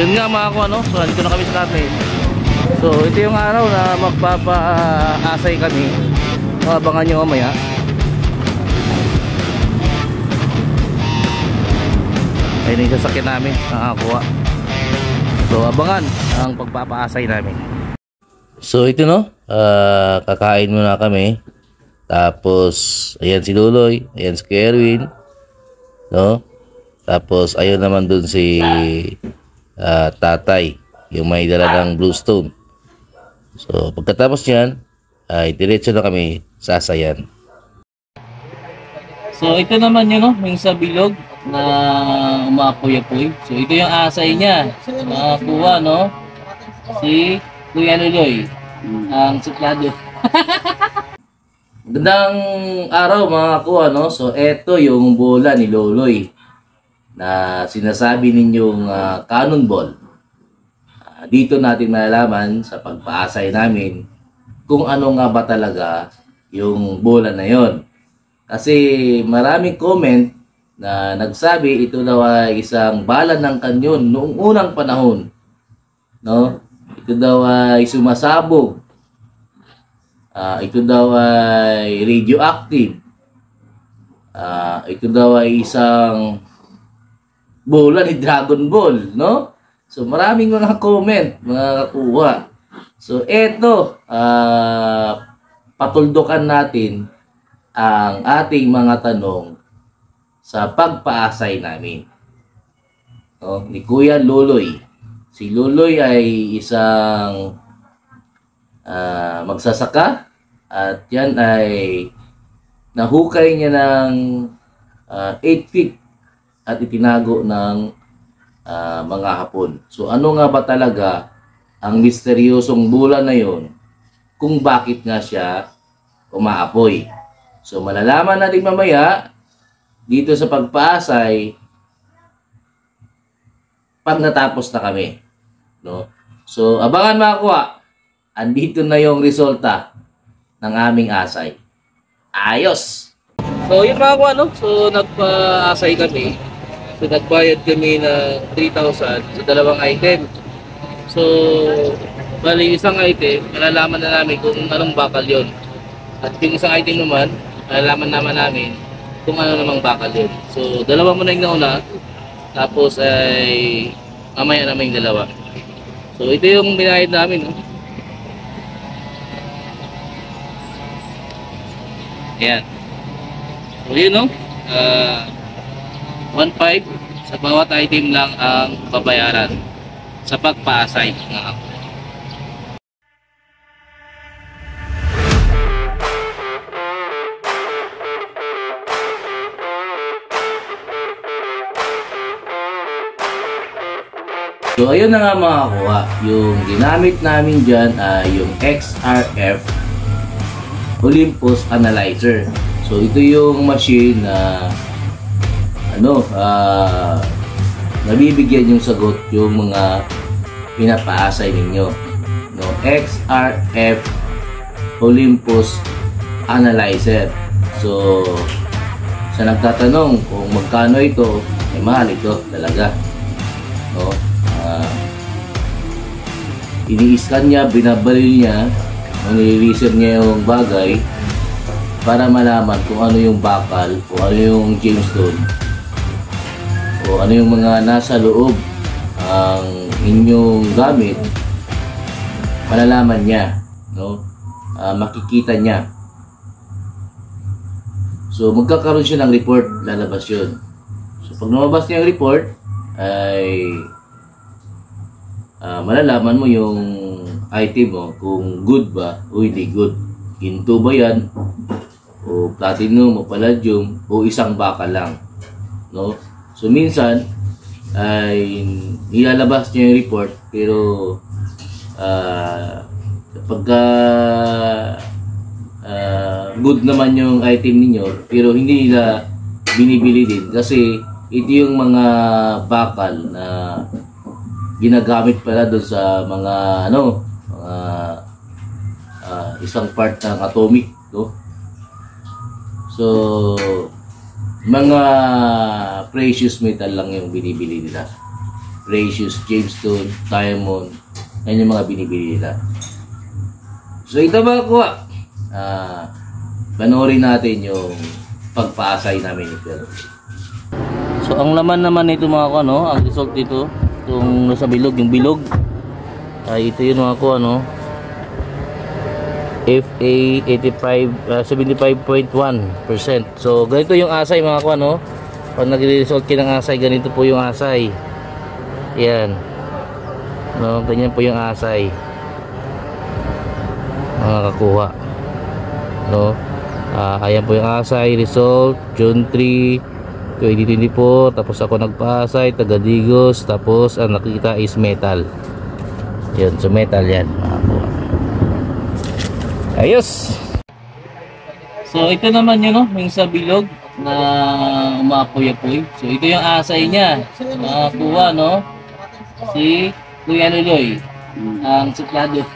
yun nga mga kuha, no? So dito na kami sa Carmen. So ito yung araw na magpapa-asay kami. Abangan nyo mamaya. Ayun yung sasakyan namin, nakakuha. So abangan ang pagpapa-asay namin. So ito, no, kakain muna kami. Tapos ayan si Luloy, ayan si Kerwin, no? Tapos ayun naman dun si tatay, yung may dala ng Bluestone. So pagkatapos nyan ay diretso na kami sasayan. So ito naman yun, no, yung sa bilog na umaapoy-apoy. So ito yung asay niya, kuha, no, si Kuya Luloy, ang suplado. Gandang araw mga kuha, no. So ito yung bola ni Luloy na sinasabi ninyong cannonball. Dito natin malalaman sa pagpaasay namin kung ano nga ba talaga yung bola na yon. Kasi maraming comment na nagsabi ito daw ay isang bala ng kanyon noong unang panahon, no? Ito daw ay sumasabog. Ito daw ay radioactive. Ito daw ay isang bola ni Dragon Ball, no? So maraming mga comment, mga kakuha. So eto, patuldukan natin ang ating mga tanong sa pagpaasay namin, no, ni Kuya Luloy. Si Luloy ay isang magsasaka at yan ay nahukay niya ng 8 feet at itinago ng mga Hapon. So ano nga ba talaga ang misteryosong bola na yon, kung bakit nga siya umaapoy? So malalaman natin mamaya dito sa pagpaasay pag natapos na kami, no? So abangan mga kuha, andito na yung resulta ng aming asay. Ayos! So yun mga kuha, no? So nagpa-asay kami. So nagbayad kami ng 3,000 sa dalawang item. So bali isang item, malalaman na namin kung anong bakal yon. At yung isang item naman, malalaman naman namin kung ano namang bakal yun. So dalawa muna yung nauna, tapos ay mamaya naman yung dalawa. So ito yung binayad namin, no? Ayan. So yun, no, 1.5 sa bawat item lang ang babayaran sa pagpaasay ng ako. So ayun na nga mga kuha, yung ginamit namin dyan ay yung XRF Olympus Analyzer. So ito yung machine na nabibigyan yung sagot yung mga pinapaasay ninyo, no? XRF Olympus Analyzer. So sa nagtatanong kung magkano ito, ay mahal ito talaga, no? Ini-scan niya, binabaril niya, nililiser niya yung bagay para malaman kung ano yung bakal o ano yung gemstone o ano yung mga nasa loob ang inyong gamit. Malalaman niya, no? Makikita niya. So magkakaroon siya ng report, lalabas yun. So pag lumabas niya yung report ay malalaman mo yung item mo kung good ba o hindi good. Ginto ba yan o platinum o palladium o isang bakal lang, no? So minsan ay nilalabas niya yung report, pero pagka good naman yung item ninyo pero hindi nila binibili din kasi ito yung mga bakal na ginagamit pala doon sa mga isang part ng atomic, no? So mga precious metal lang yung binibili nila. precious gemstone, diamond. Yan yung mga binibili nila. So ito mga kuha, panoorin natin yung pagpaasay namin ni Kuya Loloy. So ang laman naman nito mga kuha, no, ang result dito, itong nasa bilog, yung bilog, ay ito yun mga kuha, no, FA 75.1%. So ganito yung asay mga kuha, no. Pag nagre-result kayo ng asay, ganito po yung asay. Yan, no, ganyan po yung asay mga kakuha, no. Ayan po yung asay result June 3, 2024. Tapos ako nagpa-asay taga Digos. Tapos ang nakita is metal. Yun, so metal yan mga kakuha. Ayos. So ito naman yun, no, yung sa bilog na umapoy-apoy. So ito yung asay niya mga kakuha, no. Si Kuya Loloy ang suplado.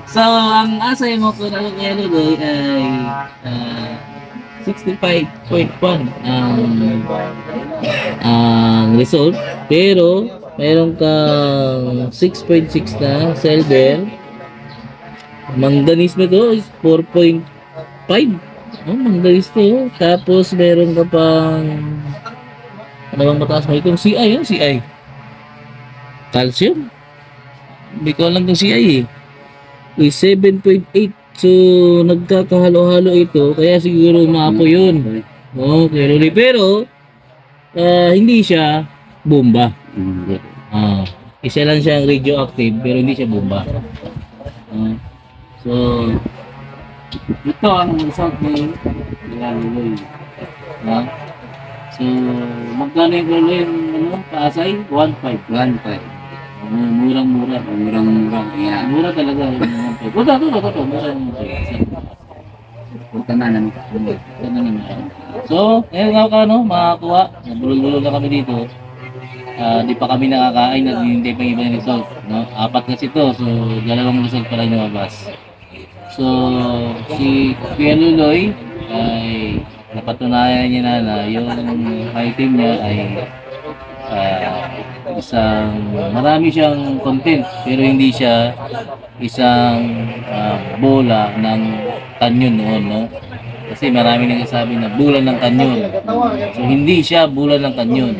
So ang asay mo Kuya Loloy ay 65.1 ang result, pero mayroon kang 6.6 na silver. Manganese mo to is 4.5. Manganese to. Tapos meron ka pang ano bang mataas mo itong CI, CI. Calcium. Hindi ko alam kung CI is 7.8. So nagkakahalo-halo ito, kaya siguro maapo yun. Okay, pero hindi siya bomba. Isa lang siyang radioactive, pero hindi siya bomba. So ito ang result ni Kuya Loloy. So magkano yung Loloy yung paasay? 1.5. Murang-mura. Yeah. Mura talaga yung 1.5. Ito. Punta na naman. So ngayon nga no, makakuha. Nabulol-bulol na kami dito. Di pa kami nakakain at hindi pa iba yung result, no? 4 kasi ito, so 2 result pa lang lumabas. So si Kuya Loloy ay napatunayan niya na yung item niya ay marami siyang content, pero hindi siya isang bola ng kanyon noon, no? Kasi marami nagsasabi na bola ng kanyon. So hindi siya bola ng kanyon.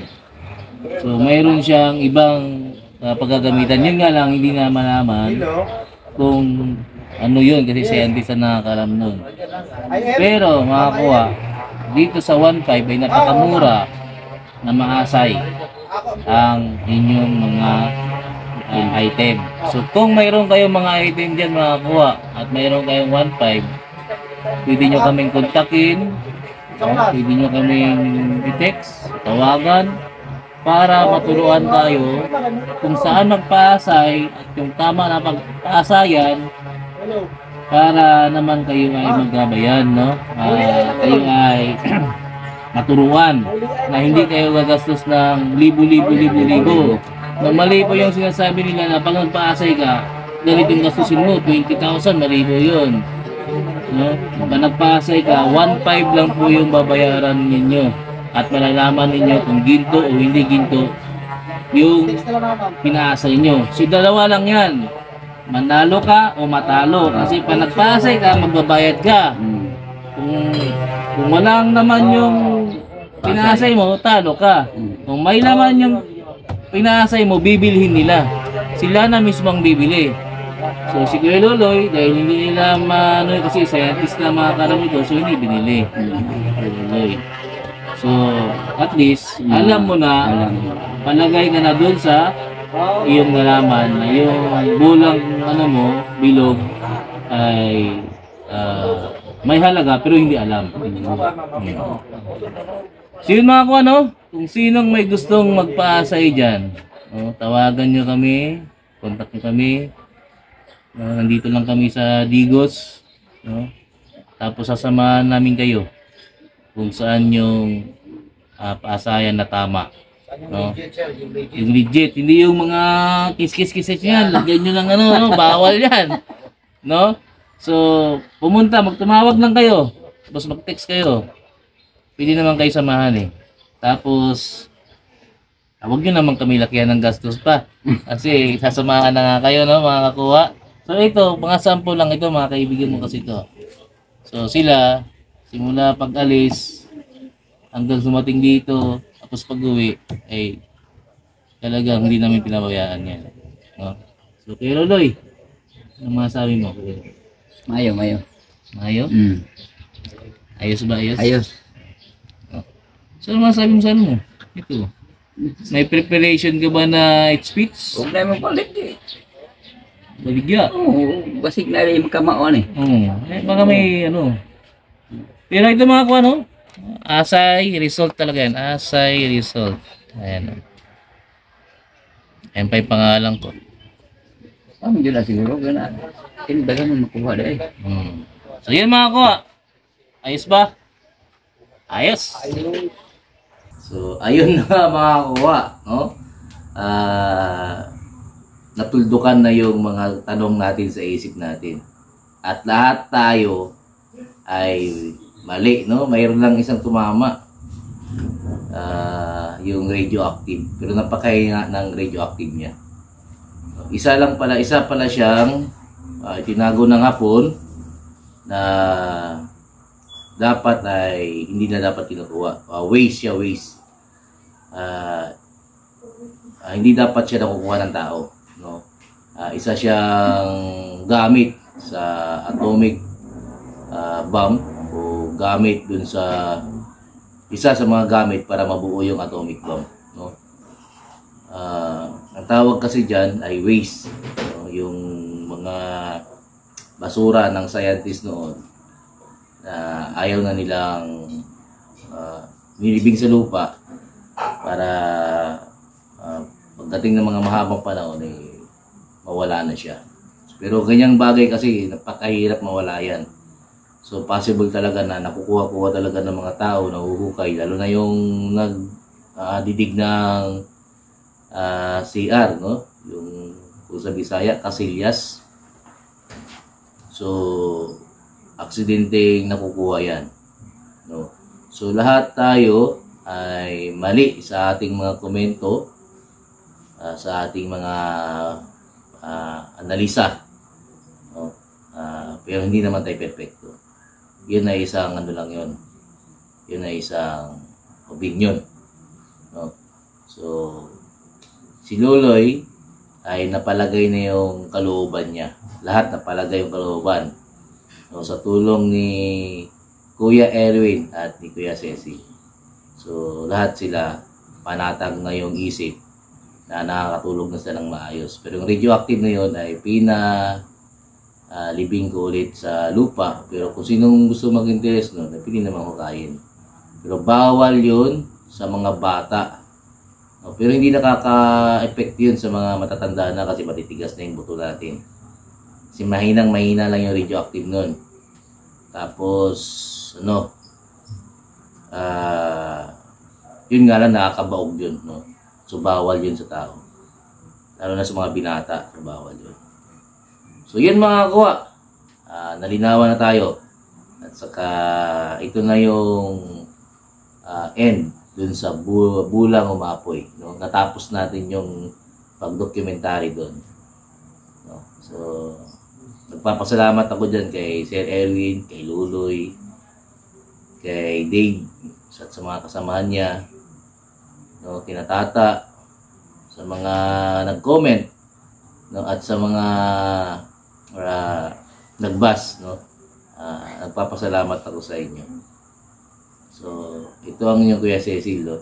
So mayroon siyang ibang paggagamitan. Yun nga lang, hindi na malaman kung ano yun, kasi scientist na nakakalam nun. Pero makakuha dito sa 1.5 ay napakamura na maasay ang inyong mga item. So kung mayroon kayong mga item dyan makakuha at mayroon kayong 1.5, pwede nyo kaming kontakin, pwede nyo kaming i-text, tawagan, para maturuan tayo kung saan magpaasay at yung tama na pagpaasayan, para naman kayo ay magabayan, no? Kayo ay maturuan na hindi kayo gagastos ng libo. Mali po yung sinasabi nila na pag nagpaasay ka, ganitong gastusin mo, 20,000, malibo yun, no? Pag nagpaasay ka, 1.5 lang po yung babayaran ninyo at malalaman ninyo kung ginto o hindi ginto yung pinaasay nyo. So dalawa lang yan, manalo ka o matalo. Kasi pag nagpaasay ka, magbabayad ka. Kung walang naman yung pinaasay mo, talo ka. Kung may laman yung pinaasay mo, bibilhin nila. Sila na mismo ang bibili. So si Kuya Loloy, dahil hindi nila kasi scientist na mga karami ito, so hindi binili. Loloy. So at least alam mo na, palagay ka na doon sa iyong nalaman na yung bulang bilog ay may halaga pero hindi alam. So yun mga kuha, no? Kung sinong may gustong magpaasay dyan, tawagan nyo kami, contact nyo kami. Nandito lang kami sa Digos, no? Tapos sasamahan namin kayo kung saan yung paasayan na tama, no? Yung legit, hindi yung mga kiss-kiss yan, lagyan nyo lang no? Bawal yan, no? So pumunta, magtumawag lang kayo, tapos mag-text kayo, pwede naman kayo samahan Tapos Huwag nyo naman kami lakihan ng gastos pa. Kasi sasamahan na nga kayo, no, mga kakuha. So ito, mga sample lang ito, mga kaibigan mo kasi ito. So sila, simula pag-alis, hanggang sumating dito, tapos pag-uwi, ay talagang hindi namin pinabayaan yan. No? So kay Loloy, ano masabi mo? Mayo, mayo. Mayo? Ayos ba, ayos? Ayos. So ano masabi mo sa ano mo? Ito. May preparation ka ba na speech? Huwag na mo palit eh. Baligya. Oo, basig na rin makamaon eh. Baka may ano. Pero ito mga kuha, no? Asay result talaga yan. Asay result. Ayan. Ayan pa yung pangalan ko. Yun na siguro. Tindagan mo makuha dahil. So yun mga kuha. Ayos ba? Ayos. So ayun na mga kuha, no? Natuldukan na yung mga tanong natin sa isip natin. At lahat tayo ay mali, no? Mayroon lang isang tumama. Yung radioactive. Pero napakahinga ng radioactive niya. Isa pala siyang tinago ng hapon na dapat ay hindi na dapat kinukuha. Waste siya, waste. Hindi dapat siya nakukuha ng tao, no? Isa siyang gamit sa atomic bomb o gamit dun sa isa sa mga gamit para mabuo yung atomic bomb, no? Ang tawag kasi diyan ay waste, no? Yung mga basura ng scientist noon na ayaw na nilang nilibing sa lupa para pagdating ng mga mahabang panahon mawala na siya. Pero ganyang bagay kasi napakahirap mawala yan. So possible talaga na nakukuha-kuha talaga ng mga tao, nahuhukay, lalo na yung nagdidig ng CR, no? Yung kung sa Bisaya, kasilyas. So aksidenteng nakukuha yan, no? So lahat tayo ay mali sa ating mga komento, sa ating mga analisa, no? Pero hindi naman tayo perfecto. Yun ay isang ano lang yun. Yun ay isang opinion, no? So si Loloy ay napalagay na yung kalooban niya. Lahat napalagay yung kalooban, no? Sa tulong ni Kuya Erwin at ni Kuya Ceci. So lahat sila panatag na yung isip na nakakatulog na sila ng maayos. Pero yung radioactive na yun ay libing ko ulit sa lupa. Pero kung sinong gusto mag-interest nun, pili naman ko kain. Pero bawal yun sa mga bata. No, pero hindi nakaka-effect yun sa mga matatanda na kasi matitigas na yung buto natin. Kasi mahina lang yung radioactive nun. Tapos, yun nga lang, nakakabaog yun, no? So bawal yun sa tao, lalo na sa mga binata. So bawal yun. So yun mga kuha, nalinawan na tayo. At saka ito na yung end dun sa bulang umapoy, no? Natapos natin yung pag-documentary dun, no? So nagpapasalamat ako dyan kay Sir Erwin, kay Luloy, kay Dave at sa mga kasamahan niya, no, kina Tata, sa mga nag-comment, no, at sa mga nagbas, no. Nagpapasalamat ako sa inyo. So ito ang inyong Kuya Cecil, no?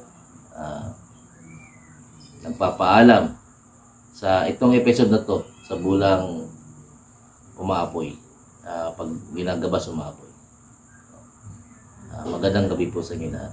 Nagpapaalam sa itong episode na to sa bulang umaapoy, pag ginagabas umaapoy. Magandang gabi po sa inyo lahat.